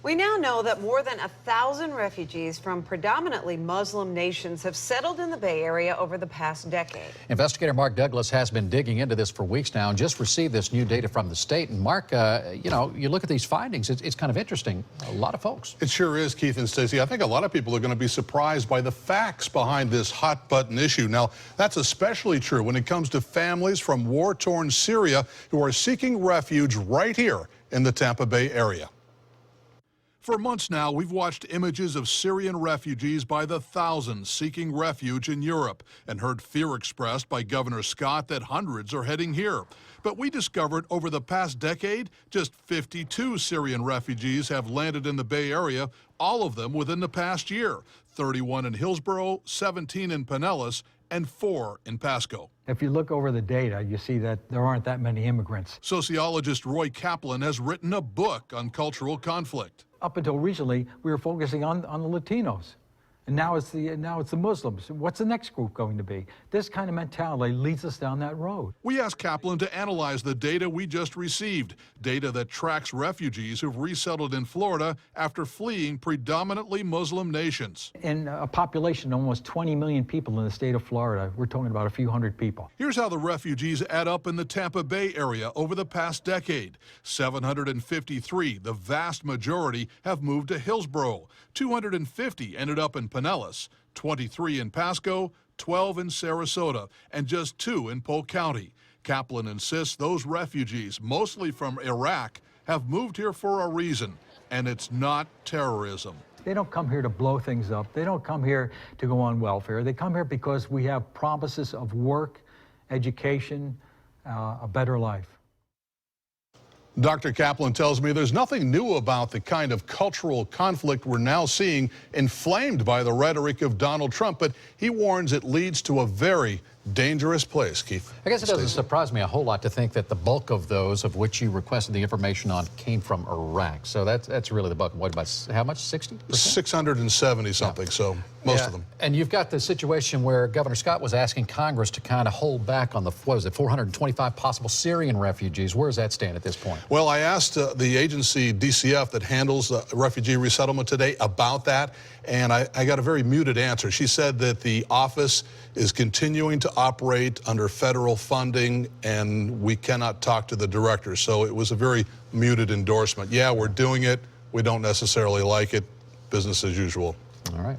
We now know that more than 1,000 refugees from predominantly Muslim nations have settled in the Bay Area over the past decade. Investigator Mark Douglas has been digging into this for weeks now and just received this new data from the state. And Mark, you look at these findings, it's kind of interesting. A lot of folks. It sure is, Keith and Stacey. I think a lot of people are going to be surprised by the facts behind this hot button issue. Now, that's especially true when it comes to families from war-torn Syria who are seeking refuge right here in the Tampa Bay area. For months now, we've watched images of Syrian refugees by the thousands seeking refuge in Europe and heard fear expressed by Governor Scott that hundreds are heading here. But we discovered over the past decade, just 52 Syrian refugees have landed in the Bay Area, all of them within the past year. 31 in Hillsborough, 17 in Pinellas, and 4 in Pasco. If you look over the data, you see that there aren't that many immigrants. Sociologist Roy Kaplan has written a book on cultural conflict. Up until recently, we were focusing on the Latinos. And now it's the Muslims. What's the next group going to be? This kind of mentality leads us down that road. We asked Kaplan to analyze the data we just received, data that tracks refugees who've resettled in Florida after fleeing predominantly Muslim nations. In a population of almost 20 million people in the state of Florida, we're talking about a few hundred people. Here's how the refugees add up in the Tampa Bay area over the past decade. 753, the vast majority, have moved to Hillsborough. 250 ended up in Pinellas, 23 in Pasco, 12 in Sarasota, and just 2 in Polk County. Kaplan insists those refugees, mostly from Iraq, have moved here for a reason, and it's not terrorism. They don't come here to blow things up. They don't come here to go on welfare. They come here because we have promises of work, education, a better life. Dr. Kaplan tells me there's nothing new about the kind of cultural conflict we're now seeing inflamed by the rhetoric of Donald Trump, but he warns it leads to a very dangerous place, Keith. I guess it doesn't surprise me a whole lot to think that the bulk of those of which you requested the information on came from Iraq. So that's really the bulk. What about, how much, 60%? 670 something, so most of them. And you've got the situation where Governor Scott was asking Congress to kind of hold back on the, what was it, 425 possible Syrian refugees. Where does that stand at this point? Well, I asked the agency, DCF, that handles refugee resettlement today about that, and I got a very muted answer. She said that the office is continuing to operate under federal funding, and we cannot talk to the director. So it was a very muted endorsement. Yeah, we're doing it. We don't necessarily like it. Business as usual. All right.